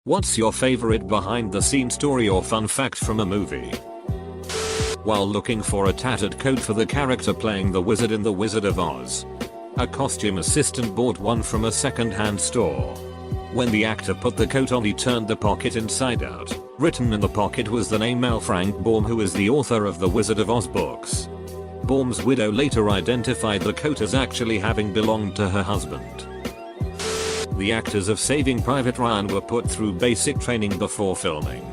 What's your favorite behind the scenes story or fun fact from a movie? While looking for a tattered coat for the character playing the wizard in The Wizard of Oz, a costume assistant bought one from a second-hand store. When the actor put the coat on, he turned the pocket inside out. Written in the pocket was the name L. Frank Baum, who is the author of The Wizard of Oz books. Baum's widow later identified the coat as actually having belonged to her husband. The actors of Saving Private Ryan were put through basic training before filming.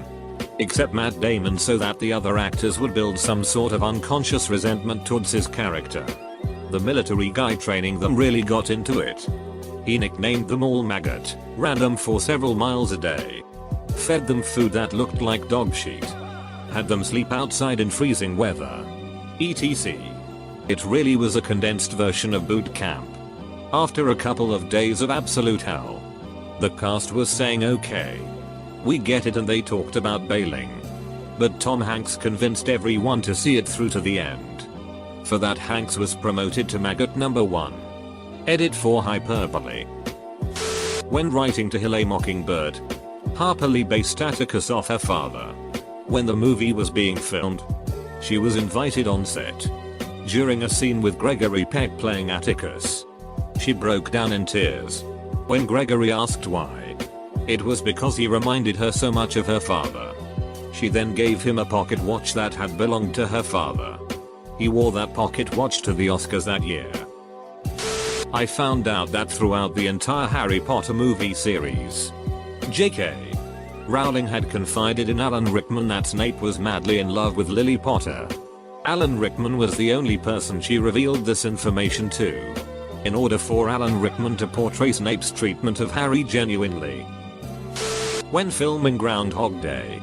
Except Matt Damon, so that the other actors would build some sort of unconscious resentment towards his character. The military guy training them really got into it. He nicknamed them all Maggot, ran them for several miles a day, fed them food that looked like dog shit, had them sleep outside in freezing weather, etc. It really was a condensed version of boot camp. After a couple of days of absolute hell, the cast was saying, okay, we get it, and they talked about bailing. But Tom Hanks convinced everyone to see it through to the end. For that, Hanks was promoted to Maggot number 1. Edit for hyperbole. When writing To Kill a Mockingbird, Harper Lee based Atticus off her father. When the movie was being filmed, she was invited on set. During a scene with Gregory Peck playing Atticus, she broke down in tears. When Gregory asked why, it was because he reminded her so much of her father. She then gave him a pocket watch that had belonged to her father. He wore that pocket watch to the Oscars that year. I found out that throughout the entire Harry Potter movie series, J.K. Rowling had confided in Alan Rickman that Snape was madly in love with Lily Potter. Alan Rickman was the only person she revealed this information to, in order for Alan Rickman to portray Snape's treatment of Harry genuinely. When filming Groundhog Day,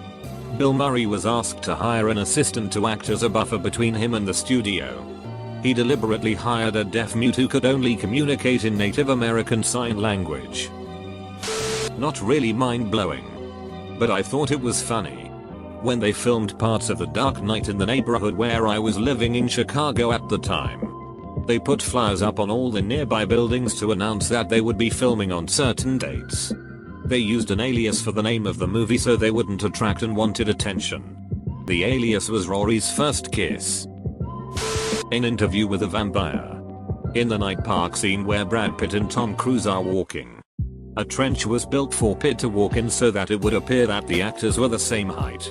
Bill Murray was asked to hire an assistant to act as a buffer between him and the studio. He deliberately hired a deaf mute who could only communicate in Native American Sign Language. Not really mind-blowing, but I thought it was funny. When they filmed parts of The Dark Knight in the neighborhood where I was living in Chicago at the time, they put flyers up on all the nearby buildings to announce that they would be filming on certain dates. They used an alias for the name of the movie so they wouldn't attract unwanted attention. The alias was Rory's First Kiss. An Interview with a Vampire. In the night park scene where Brad Pitt and Tom Cruise are walking, a trench was built for Pitt to walk in so that it would appear that the actors were the same height.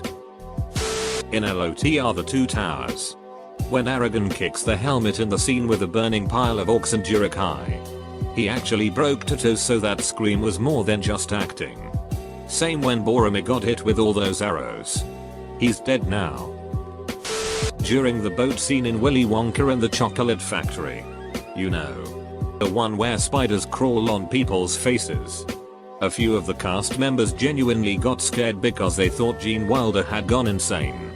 In LOTR The Two Towers, when Aragorn kicks the helmet in the scene with a burning pile of orcs and Uruk-hai, he actually broke two toes, so that scream was more than just acting. Same when Boromir got hit with all those arrows. He's dead now. During the boat scene in Willy Wonka and the Chocolate Factory, you know, the one where spiders crawl on people's faces, a few of the cast members genuinely got scared because they thought Gene Wilder had gone insane.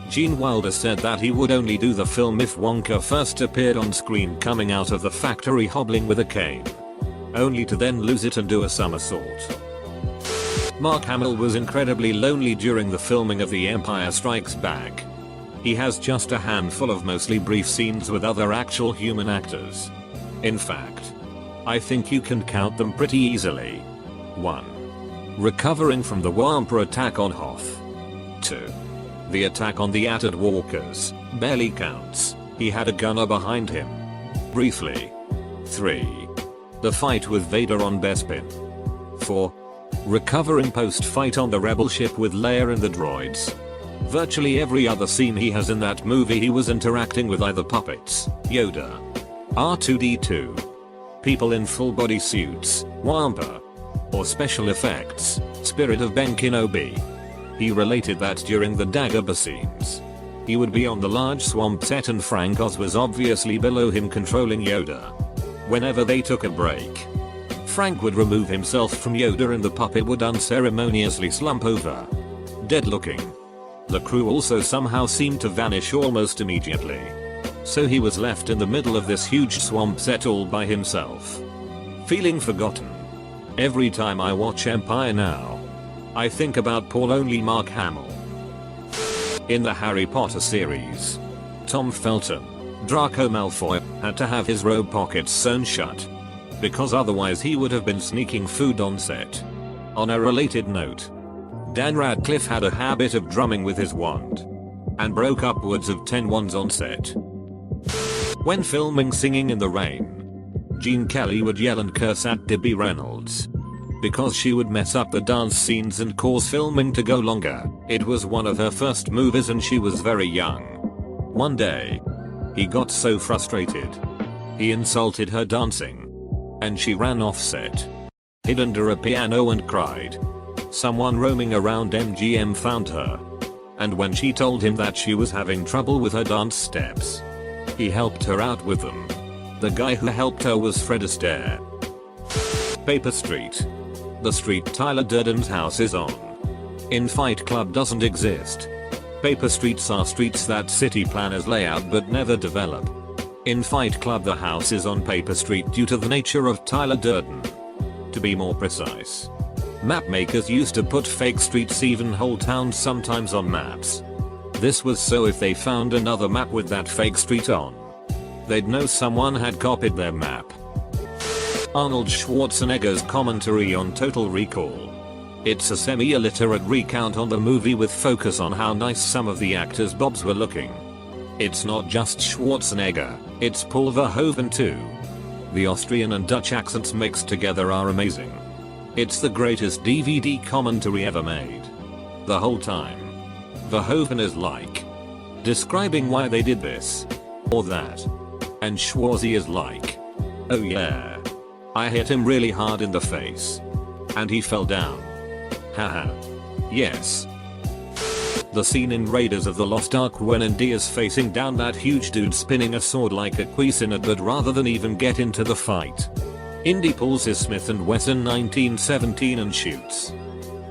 Gene Wilder said that he would only do the film if Wonka first appeared on screen coming out of the factory hobbling with a cane, only to then lose it and do a somersault. Mark Hamill was incredibly lonely during the filming of The Empire Strikes Back. He has just a handful of mostly brief scenes with other actual human actors. In fact, I think you can count them pretty easily. 1. Recovering from the Wampa attack on Hoth. 2. The attack on the Atard walkers, barely counts, he had a gunner behind him. Briefly. 3. The fight with Vader on Bespin. 4. Recovering post-fight on the rebel ship with Leia and the droids. Virtually every other scene he has in that movie he was interacting with either puppets, Yoda, R2-D2, people in full body suits, Wampa, or special effects, Spirit of Ben Kenobi. He related that during the Dagobah scenes, he would be on the large swamp set and Frank Oz was obviously below him controlling Yoda. Whenever they took a break, Frank would remove himself from Yoda and the puppet would unceremoniously slump over, dead looking. The crew also somehow seemed to vanish almost immediately. So he was left in the middle of this huge swamp set all by himself, feeling forgotten. Every time I watch Empire now, I think about poor only Mark Hamill. In the Harry Potter series, Tom Felton, Draco Malfoy, had to have his robe pockets sewn shut, because otherwise he would have been sneaking food on set. On a related note, Dan Radcliffe had a habit of drumming with his wand and broke upwards of 10 wands on set. When filming Singing in the Rain, Gene Kelly would yell and curse at Debbie Reynolds because she would mess up the dance scenes and cause filming to go longer. It was one of her first movies and she was very young. One day, he got so frustrated, he insulted her dancing, and she ran off set, hid under a piano and cried. Someone roaming around MGM found her, and when she told him that she was having trouble with her dance steps, he helped her out with them. The guy who helped her was Fred Astaire. Paper Street. The street Tyler Durden's house is on. In Fight Club doesn't exist. Paper streets are streets that city planners lay out but never develop. In Fight Club the house is on Paper Street due to the nature of Tyler Durden. To be more precise, map makers used to put fake streets, even whole towns sometimes, on maps. This was so if they found another map with that fake street on, they'd know someone had copied their map. Arnold Schwarzenegger's commentary on Total Recall. It's a semi-illiterate recount on the movie with focus on how nice some of the actors' bobs were looking. It's not just Schwarzenegger, it's Paul Verhoeven too. The Austrian and Dutch accents mixed together are amazing. It's the greatest DVD commentary ever made. The whole time, Verhoeven is like describing why they did this or that, and Schwarzy is like, oh yeah, I hit him really hard in the face, and he fell down. Haha. Yes. The scene in Raiders of the Lost Ark when Indy is facing down that huge dude spinning a sword like a Cuisinart, but rather than even get into the fight, Indy pulls his Smith & Wesson 1917 and shoots.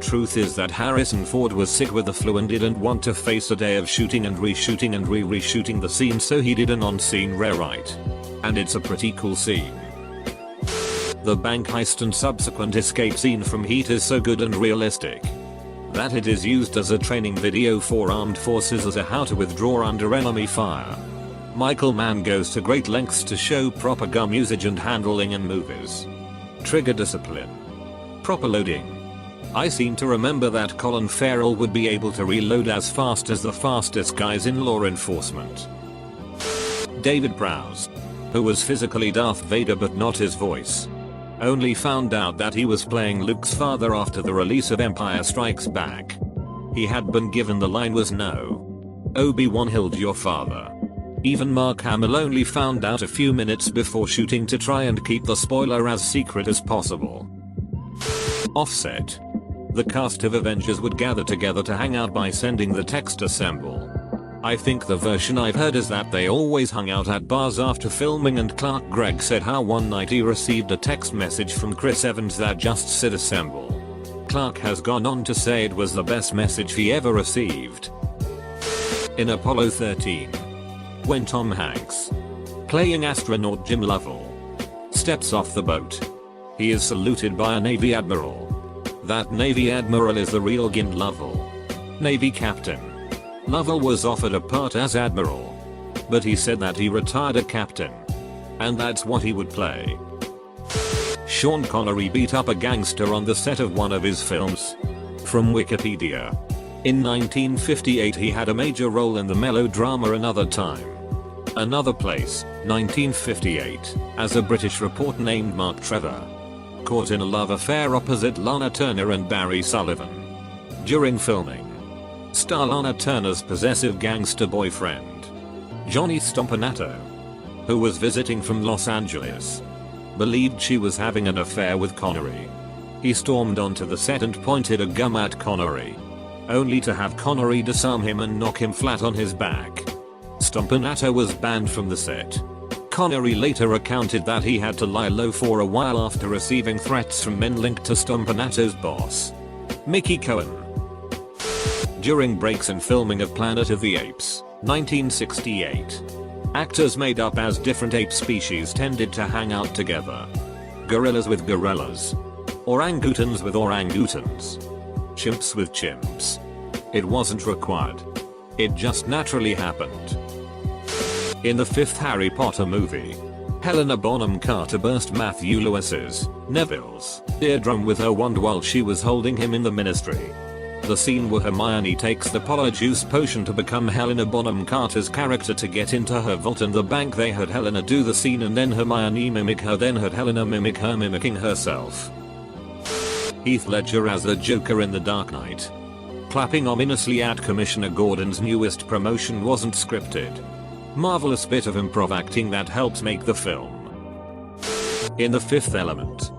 Truth is that Harrison Ford was sick with the flu and didn't want to face a day of shooting and reshooting and reshooting the scene, so he did an on-scene rewrite. And it's a pretty cool scene. The bank heist and subsequent escape scene from Heath is so good and realistic that it is used as a training video for armed forces as a how to withdraw under enemy fire. Michael Mann goes to great lengths to show proper gun usage and handling in movies. Trigger discipline. Proper loading. I seem to remember that Colin Farrell would be able to reload as fast as the fastest guys in law enforcement. David Prowse, who was physically Darth Vader but not his voice, only found out that he was playing Luke's father after the release of Empire Strikes Back. He had been given the line was no. Obi-Wan killed your father. Even Mark Hamill only found out a few minutes before shooting to try and keep the spoiler as secret as possible. Offset. The cast of Avengers would gather together to hang out by sending the text assemble. I think the version I've heard is that they always hung out at bars after filming, and Clark Gregg said how one night he received a text message from Chris Evans that just said assemble. Clark has gone on to say it was the best message he ever received. In Apollo 13, when Tom Hanks, playing astronaut Jim Lovell, steps off the boat, he is saluted by a Navy admiral. That Navy admiral is the real Gim Lovell, Navy captain. Lovell was offered a part as admiral, but he said that he retired a captain, and that's what he would play. Sean Connery beat up a gangster on the set of one of his films. From Wikipedia. In 1958 he had a major role in the melodrama Another Time, Another Place, 1958, as a British reporter named Mark Trevor, caught in a love affair opposite Lana Turner and Barry Sullivan. During filming, star Lana Turner's possessive gangster boyfriend, Johnny Stompanato, who was visiting from Los Angeles, believed she was having an affair with Connery. He stormed onto the set and pointed a gun at Connery, only to have Connery disarm him and knock him flat on his back. Stompanato was banned from the set. Connery later recounted that he had to lie low for a while after receiving threats from men linked to Stompanato's boss, Mickey Cohen. During breaks in filming of Planet of the Apes, 1968, actors made up as different ape species tended to hang out together. Gorillas with gorillas. Orangutans with orangutans. Chimps with chimps. It wasn't required. It just naturally happened. In the fifth Harry Potter movie, Helena Bonham Carter burst Matthew Lewis's, Neville's, eardrum with her wand while she was holding him in the ministry. The scene where Hermione takes the Polyjuice potion to become Helena Bonham Carter's character to get into her vault and the bank. They had Helena do the scene and then Hermione mimic her, then had Helena mimic her mimicking herself. Heath Ledger as the Joker in The Dark Knight. Clapping ominously at Commissioner Gordon's newest promotion wasn't scripted. Marvelous bit of improv acting that helps make the film. In The Fifth Element,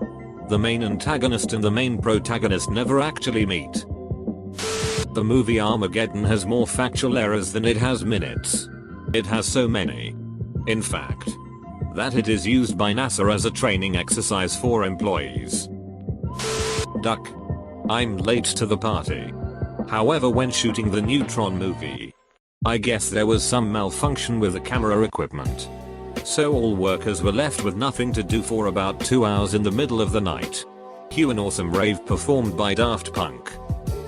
the main antagonist and the main protagonist never actually meet. The movie Armageddon has more factual errors than it has minutes. It has so many, in fact, that it is used by NASA as a training exercise for employees. Duck. I'm late to the party. However, when shooting the Neutron movie, I guess there was some malfunction with the camera equipment. So all workers were left with nothing to do for about 2 hours in the middle of the night. Cue an awesome rave performed by Daft Punk.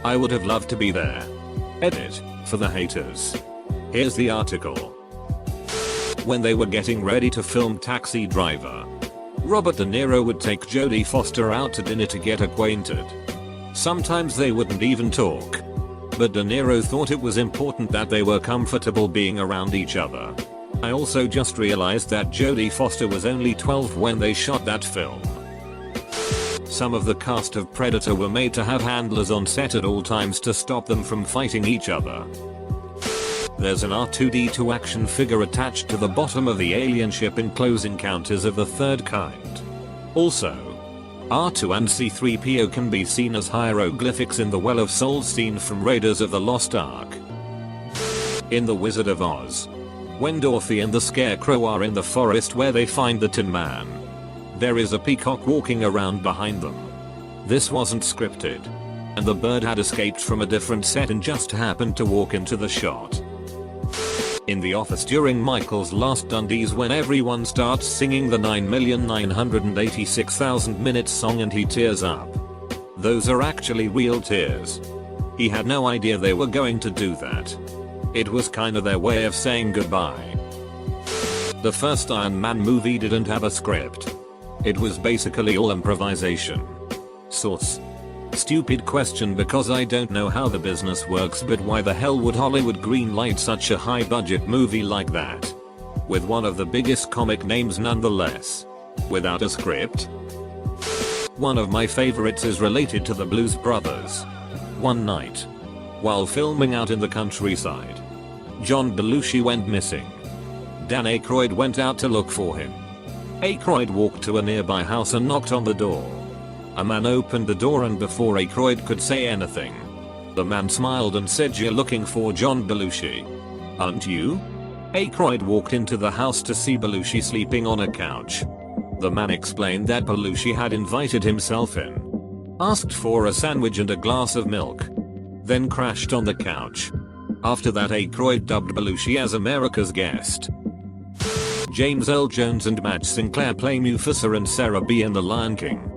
I would have loved to be there. Edit, for the haters. Here's the article. When they were getting ready to film Taxi Driver, Robert De Niro would take Jodie Foster out to dinner to get acquainted. Sometimes they wouldn't even talk. But De Niro thought it was important that they were comfortable being around each other. I also just realized that Jodie Foster was only 12 when they shot that film. Some of the cast of Predator were made to have handlers on set at all times to stop them from fighting each other. There's an R2-D2 action figure attached to the bottom of the alien ship in Close Encounters of the Third Kind. Also, R2 and C-3PO can be seen as hieroglyphics in the Well of Souls scene from Raiders of the Lost Ark. In The Wizard of Oz, when Dorothy and the Scarecrow are in the forest where they find the Tin Man, there is a peacock walking around behind them. This wasn't scripted, and the bird had escaped from a different set and just happened to walk into the shot. In The Office during Michael's last Dundies when everyone starts singing the 9,986,000 minutes song and he tears up. Those are actually real tears. He had no idea they were going to do that. It was kinda their way of saying goodbye. The first Iron Man movie didn't have a script. It was basically all improvisation. Source. Stupid question because I don't know how the business works, but why the hell would Hollywood greenlight such a high budget movie like that? With one of the biggest comic names nonetheless. Without a script? One of my favorites is related to the Blues Brothers. One night, while filming out in the countryside, John Belushi went missing. Dan Aykroyd went out to look for him. Aykroyd walked to a nearby house and knocked on the door. A man opened the door and before Aykroyd could say anything, the man smiled and said, "You're looking for John Belushi, aren't you?" Aykroyd walked into the house to see Belushi sleeping on a couch. The man explained that Belushi had invited himself in, asked for a sandwich and a glass of milk, then crashed on the couch. After that, Aykroyd dubbed Belushi as America's guest. James Earl Jones and Madge Sinclair play Mufasa and Sarah B in The Lion King.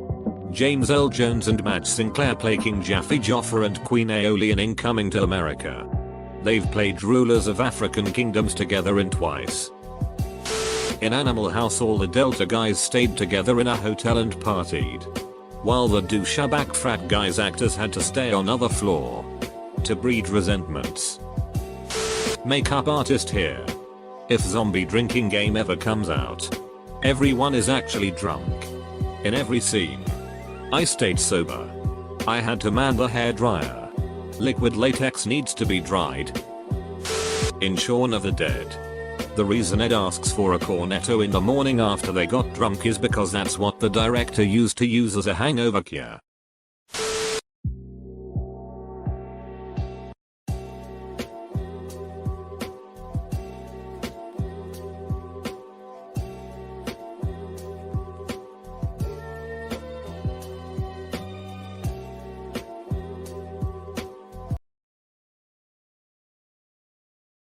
James Earl Jones and Madge Sinclair play King Jaffe Joffer and Queen Aeolian in Coming to America. They've played rulers of African kingdoms together in Twice. In Animal House, all the Delta guys stayed together in a hotel and partied, while the douchebag frat guys actors had to stay on other floor to breed resentments. Makeup artist here. If zombie drinking game ever comes out, everyone is actually drunk. In every scene, I stayed sober. I had to man the hairdryer. Liquid latex needs to be dried. In Shaun of the Dead, the reason Ed asks for a cornetto in the morning after they got drunk is because that's what the director used to use as a hangover cure.